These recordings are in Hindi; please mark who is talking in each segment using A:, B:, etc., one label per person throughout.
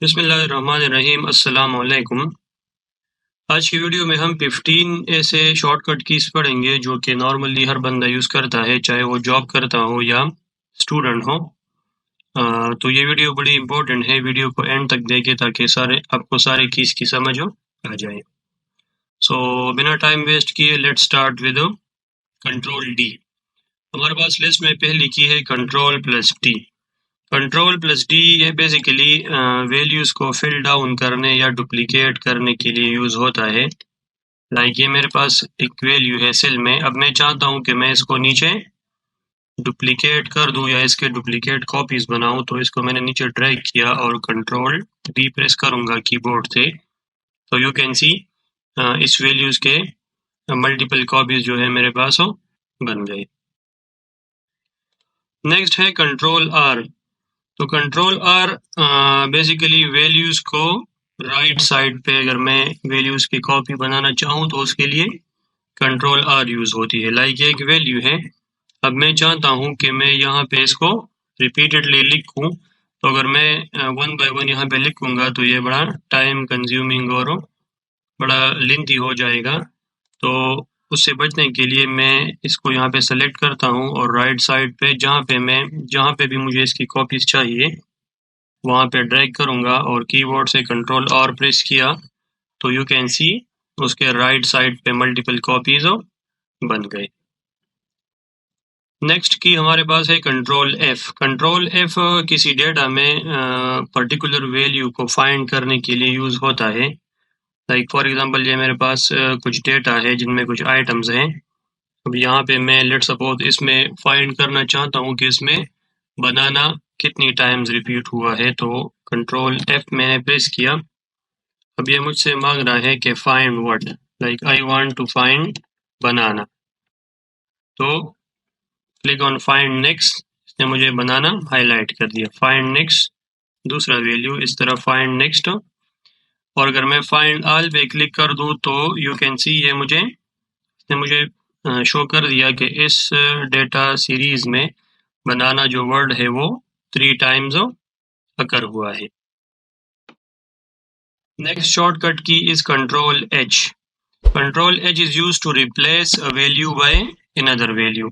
A: बिस्मिल्लाहिर्रहमानिर्रहीम। अस्सलाम वालेकुम। आज की वीडियो में हम 15 ऐसे शॉर्टकट कीज़ पढ़ेंगे जो कि नॉर्मली हर बंदा यूज़ करता है, चाहे वो जॉब करता हो या स्टूडेंट हो। तो ये वीडियो बड़ी इंपॉर्टेंट है, वीडियो को एंड तक देखें ताकि आपको सारे कीज़ की समझ आ जाए। सो बिना टाइम वेस्ट किए let's start with control D. हमारे पास लिस्ट में पहली की है control plus D. Control plus D ये बेसिकली वैल्यूज़ को फिल डाउन करने या डुप्लीकेट करने के लिए यूज़ होता है। लाइक ये मेरे पास एक वैल्यू है सेल में, अब मैं चाहता हूँ कि मैं इसको नीचे डुप्लीकेट कर दूँ या इसके डुप्लीकेट कॉपीज़ बनाऊँ, तो इसको मैंने नीचे ड्रैग किया और कंट्रोल डी प्रेस करूँगा कीबोर्ड से, तो यू कैन सी इस वैल्यूज़ के मल्टीपल कॉपीज़ जो है मेरे पास हो बन गए। नेक्स्ट है कंट्रोल आर। तो कंट्रोल आर बेसिकली वैल्यूज़ को राइट साइड पे अगर मैं वैल्यूज़ की कॉपी बनाना चाहूँ तो उसके लिए कंट्रोल आर यूज़ होती है। लाइक एक वैल्यू है, अब मैं चाहता हूँ कि मैं यहाँ पे इसको रिपीटेडली लिखूँ, तो अगर मैं वन बाय वन यहाँ पे लिखूँगा तो ये बड़ा टाइम कंज्यूमिंग और बड़ा लेंथी हो जाएगा। तो उससे बचने के लिए मैं इसको यहाँ पे सेलेक्ट करता हूँ और राइट साइड पे जहाँ पे भी मुझे इसकी कॉपीज़ चाहिए वहाँ पे ड्रैग करूँगा और कीबोर्ड से कंट्रोल आर प्रेस किया तो यू कैन सी उसके राइट साइड पे मल्टीपल कॉपीज़ बन गए। नेक्स्ट की हमारे पास है कंट्रोल एफ। कंट्रोल एफ किसी डेटा में पर्टिकुलर वैल्यू को फाइंड करने के लिए यूज़ होता है। लाइक फॉर एग्जांपल ये मेरे पास कुछ डेटा है जिनमें कुछ आइटम्स हैं। अब यहाँ पे मैं लेट सपोज इसमें फाइंड करना चाहता हूँ कि इसमें बनाना कितनी टाइम्स रिपीट हुआ है, तो कंट्रोल एफ मैंने प्रेस किया। अब ये मुझसे मांग रहा है कि find what, like I want to find banana, तो क्लिक ऑन फाइंड नेक्स्ट। इसने मुझे बनाना हाईलाइट कर दिया। फाइंड नेक्स्ट दूसरा वैल्यू, इस तरह फाइंड नेक्स्ट, और अगर मैं फाइंड ऑल पे क्लिक कर दूँ तो यू कैन सी ये मुझे शो कर दिया कि इस डेटा सीरीज में बनाना जो वर्ड है वो 3 टाइम्स अकर हुआ है। Next shortcut key is control H. Control H is used to replace a value by another value.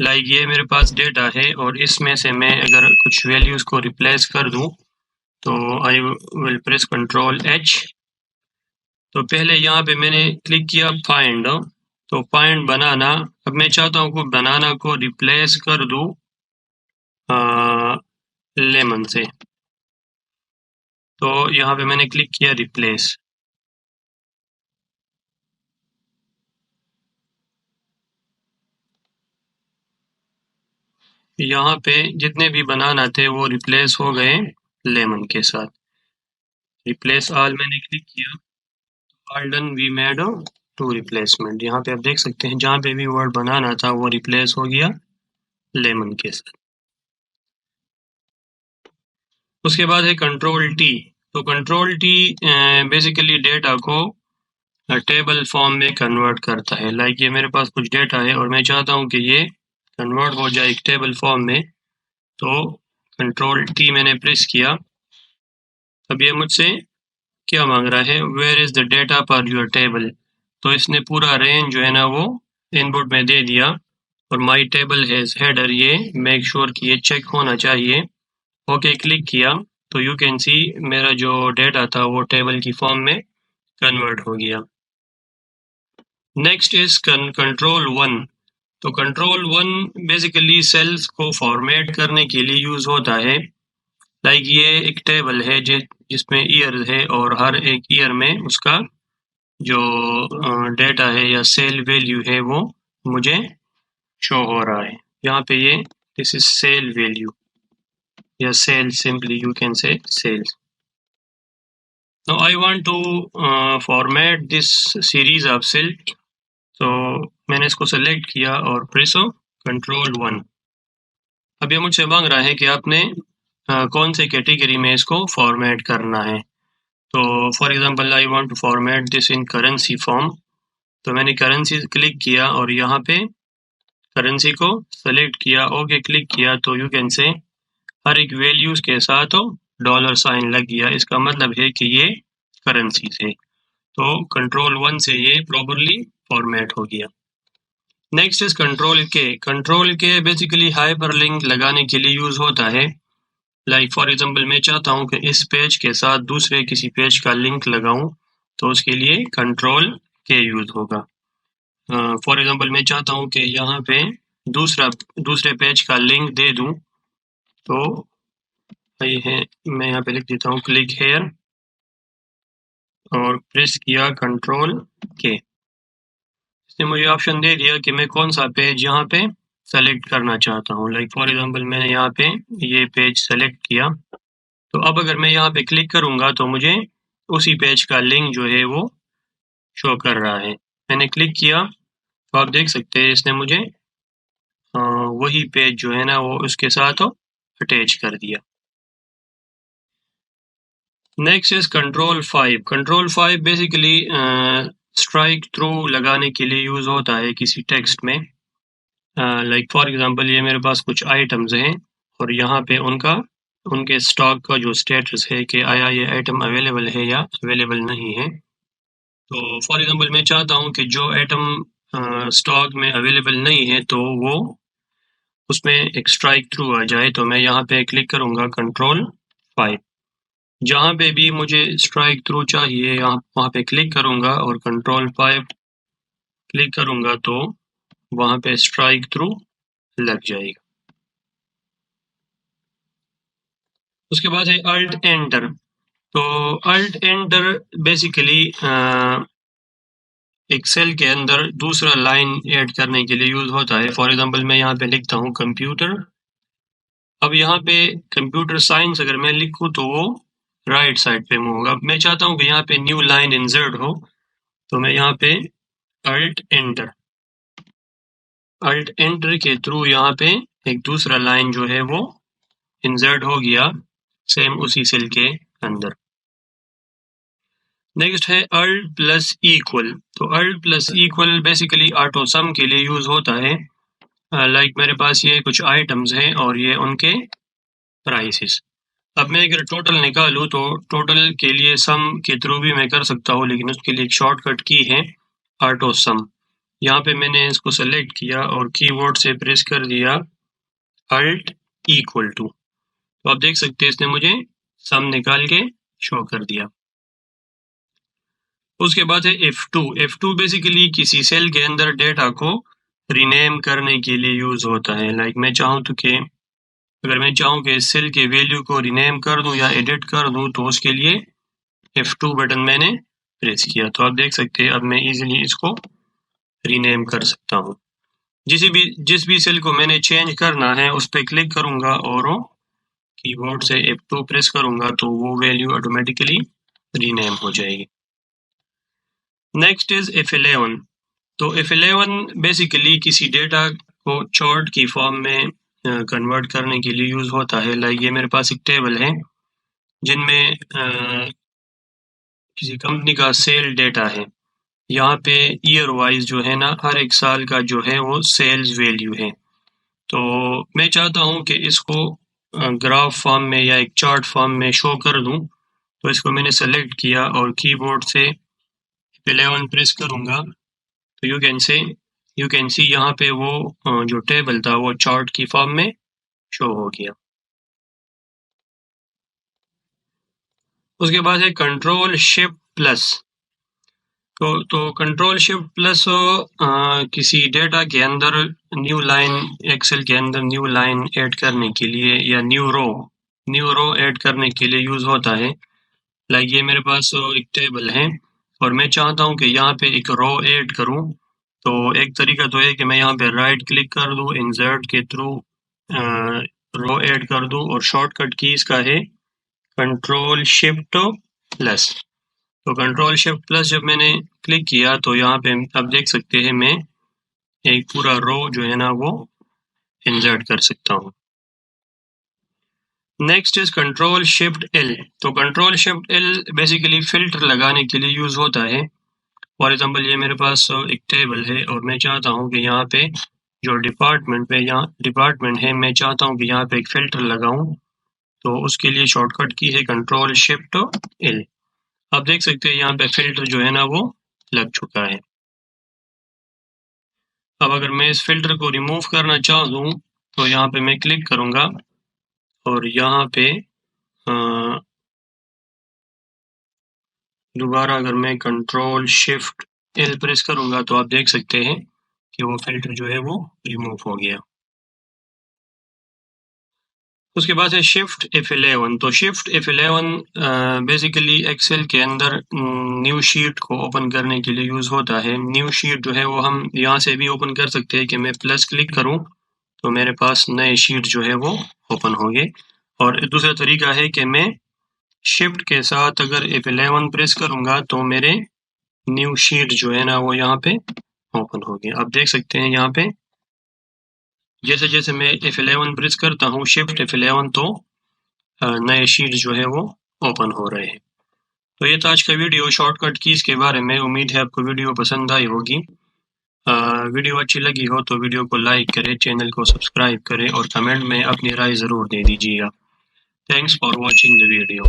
A: Like ये मेरे पास डेटा है और इसमें से मैं अगर कुछ वैल्यूज को रिप्लेस कर दूं तो I will press control H. तो पहले यहाँ पे मैंने क्लिक किया फाइंड, तो फाइंड बनाना। अब मैं चाहता हूँ कि बनाना को रिप्लेस कर दूं लेमन से, तो यहाँ पे मैंने क्लिक किया रिप्लेस। यहाँ पे जितने भी बनाना थे वो रिप्लेस हो गए लेमन के साथ। रिप्लेस ऑल मैंने क्लिक किया, all done we made two replacement. यहाँ पे आप देख सकते हैं जहाँ पे भी वर्ड बनाना था वो रिप्लेस हो गया लेमन के साथ। उसके बाद है कंट्रोल टी। तो कंट्रोल टी बेसिकली डेटा को टेबल फॉर्म में कन्वर्ट करता है। लाइक ये मेरे पास कुछ डेटा है और मैं चाहता हूँ कि ये कन्वर्ट हो जाए एक टेबल फॉर्म में, तो कंट्रोल टी मैंने प्रेस किया। अब ये मुझसे क्या मांग रहा है, वेयर इज द डेटा पर योर टेबल, तो इसने पूरा रेंज जो है ना वो इनपुट में दे दिया। और माई टेबल हैज हेडर, ये मेक श्योर कि ये चेक होना चाहिए। ओके क्लिक किया तो यू कैन सी मेरा जो डेटा था वो टेबल की फॉर्म में कन्वर्ट हो गया। Next is control one. तो कंट्रोल वन बेसिकली सेल्स को फॉर्मेट करने के लिए यूज होता है। लाइक ये एक टेबल है जिसमें ईयर है और हर एक ईयर में उसका जो डेटा है या सेल वैल्यू है वो मुझे शो हो रहा है। यहाँ पे ये दिस इज सेल वैल्यू या cell, simply you can say cells. Now I want to format this series of cell, तो मैंने इसको सेलेक्ट किया और प्रेस कंट्रोल वन। अब ये मुझसे मांग रहा है कि आपने कौन से कैटेगरी में इसको फॉर्मेट करना है। तो for example I want to format this in currency form, तो मैंने करेंसी क्लिक किया और यहाँ पे करेंसी को सेलेक्ट किया, ओके क्लिक किया, तो यू कैन से हर एक वैल्यूज के साथ डॉलर साइन लग गया, इसका मतलब है कि ये करेंसी है। तो कंट्रोल 1 से ये प्रॉपरली फॉर्मेट हो गया। नेक्स्ट इज कंट्रोल के। कंट्रोल के बेसिकली हाइपरलिंक लगाने के लिए यूज होता है। लाइक फॉर एग्जांपल मैं चाहता हूँ कि इस पेज के साथ दूसरे किसी पेज का लिंक लगाऊं, तो उसके लिए कंट्रोल के यूज होगा। फॉर एग्जांपल मैं चाहता हूँ कि यहाँ पे दूसरे पेज का लिंक दे दूं, तो ये है, मैं यहाँ पे लिख देता हूँ क्लिक हेयर और प्रेस किया कंट्रोल के। इसने मुझे ऑप्शन दे दिया कि मैं कौन सा पेज यहाँ पे सेलेक्ट करना चाहता हूँ। लाइक फॉर एग्जांपल मैंने यहाँ पे ये पेज सेलेक्ट किया, तो अब अगर मैं यहाँ पे क्लिक करूँगा तो मुझे उसी पेज का लिंक जो है वो शो कर रहा है। मैंने क्लिक किया तो आप देख सकते हैं इसने मुझे वही पेज जो है ना वो उसके साथ अटैच कर दिया। Next is control 5। Control 5 basically strike through लगाने के लिए यूज होता है किसी टेक्स्ट में। लाइक फॉर एग्जांपल ये मेरे पास कुछ आइटम्स हैं और यहाँ पे उनके स्टॉक का जो स्टेटस है कि आया ये आइटम अवेलेबल है या अवेलेबल नहीं है। तो फॉर एग्जांपल मैं चाहता हूँ कि जो आइटम स्टॉक में अवेलेबल नहीं है तो वो उसमें एक स्ट्राइक थ्रू आ जाए, तो मैं यहाँ पे क्लिक करूँगा कंट्रोल 5। जहाँ पे भी मुझे स्ट्राइक थ्रू चाहिए वहाँ पे क्लिक करूँगा और कंट्रोल 5 क्लिक करूँगा तो वहाँ पे स्ट्राइक थ्रू लग जाएगा। उसके बाद है अल्ट एंटर। तो अल्ट एंटर बेसिकली एक सेल के अंदर दूसरा लाइन ऐड करने के लिए यूज होता है। फॉर एग्जांपल मैं यहाँ पे लिखता हूँ कंप्यूटर। अब यहाँ पे कंप्यूटर साइंस अगर मैं लिखूँ तो वो राइट साइड पे मूव होगा। मैं चाहता हूँ कि यहाँ पे न्यू लाइन इंसर्ट हो, तो मैं यहाँ पे अल्ट एंटर के थ्रू यहाँ पे एक दूसरा लाइन जो है वो इंसर्ट हो गया सेम उसी सेल के अंदर। नेक्स्ट है अल्ट प्लस इक्वल। तो alt plus equal basically auto sum के लिए यूज होता है। लाइक मेरे पास ये कुछ आइटम्स हैं और ये उनके प्राइसेस। अब मैं अगर टोटल निकालूँ तो टोटल के लिए सम के थ्रू भी मैं कर सकता हूँ, लेकिन उसके लिए एक शॉर्टकट की है ऑटो सम। यहाँ पे मैंने इसको सेलेक्ट किया और कीबोर्ड से प्रेस कर दिया अल्ट इक्वल टू, तो आप देख सकते हैं इसने मुझे सम निकाल के शो कर दिया। उसके बाद है F2। F2 बेसिकली किसी सेल के अंदर डेटा को रीनेम करने के लिए यूज होता है। लाइक मैं चाहूँ तो कि अगर मैं चाहूँ कि इस सेल के वैल्यू को रीनेम कर दूं या एडिट कर दूं, तो उसके लिए F2 बटन मैंने प्रेस किया, तो आप देख सकते हैं अब मैं इजीली इसको रीनेम कर सकता हूँ। जिस भी सेल को मैंने चेंज करना है उस पर क्लिक करूंगा और कीबोर्ड से F2 प्रेस करूंगा तो वो वैल्यू ऑटोमेटिकली रीनेम हो जाएगी। Next is F11। तो F11 बेसिकली किसी डेटा को चार्ट की फॉर्म में कन्वर्ट करने के लिए यूज होता है। लाइक ये मेरे पास एक टेबल है जिनमें किसी कंपनी का सेल डेटा है। यहाँ पे ईयर वाइज जो है ना हर एक साल का जो है वो सेल्स वैल्यू है। तो मैं चाहता हूँ कि इसको ग्राफ फॉर्म में या एक चार्ट फॉर्म में शो कर दूँ, तो इसको मैंने सेलेक्ट किया और कीबोर्ड से F11 प्रेस करूँगा, तो यू कैन सी यहाँ पे वो जो टेबल था वो चार्ट की फॉर्म में शो हो गया। उसके बाद है कंट्रोल शिफ्ट प्लस। तो कंट्रोल शिफ्ट प्लस किसी डेटा के अंदर न्यू लाइन, एक्सेल के अंदर न्यू लाइन ऐड करने के लिए या न्यू रो ऐड करने के लिए यूज होता है। लाइक ये मेरे पास एक टेबल है और मैं चाहता हूँ कि यहाँ पे एक रो ऐड करूँ। तो एक तरीका तो है कि मैं यहाँ पे राइट क्लिक कर दूँ, इंसर्ट के थ्रू रो ऐड कर दूँ और शॉर्टकट की इसका है कंट्रोल शिफ्ट प्लस। तो कंट्रोल शिफ्ट प्लस जब मैंने क्लिक किया तो यहाँ पे आप देख सकते हैं मैं एक पूरा रो जो है ना वो इंसर्ट कर सकता हूँ। Next is control shift L. तो control shift L basically filter लगाने के लिए यूज होता है। फॉर एग्जांपल ये मेरे पास एक टेबल है और मैं चाहता हूँ कि यहाँ पे जो डिपार्टमेंट है मैं चाहता हूँ कि यहाँ पे एक फिल्टर लगाऊं। तो उसके लिए शॉर्टकट की है कंट्रोल शिफ्ट एल। आप देख सकते हैं यहाँ पे फिल्टर जो है ना वो लग चुका है। अब अगर मैं इस फिल्टर को रिमूव करना चाहूँ तो यहाँ पे मैं क्लिक करूँगा और यहाँ पे दोबारा अगर मैं कंट्रोल शिफ्ट एल प्रेस करूँगा तो आप देख सकते हैं कि वो फिल्टर जो है वो रिमूव हो गया। उसके बाद है शिफ्ट F11। तो शिफ्ट F11 बेसिकली एक्सेल के अंदर न्यू शीट को ओपन करने के लिए यूज़ होता है। न्यू शीट जो है वो हम यहाँ से भी ओपन कर सकते हैं कि मैं प्लस क्लिक करूँ तो मेरे पास नए शीट जो है वो ओपन होंगे। और दूसरा तरीका है कि मैं शिफ्ट के साथ अगर F11 प्रेस करूँगा तो मेरे न्यू शीट जो है ना वो यहाँ पे ओपन होगी। आप देख सकते हैं यहाँ पे जैसे जैसे मैं F11 प्रेस करता हूँ शिफ्ट F11 तो नए शीट जो है वो ओपन हो रहे हैं। तो ये था आज का वीडियो शॉर्टकट कीज़ के बारे में। उम्मीद है आपको वीडियो पसंद आई होगी। वीडियो अच्छी लगी हो तो वीडियो को लाइक करें, चैनल को सब्सक्राइब करें और कमेंट में अपनी राय ज़रूर दे दीजिएगा। Thanks for watching the video.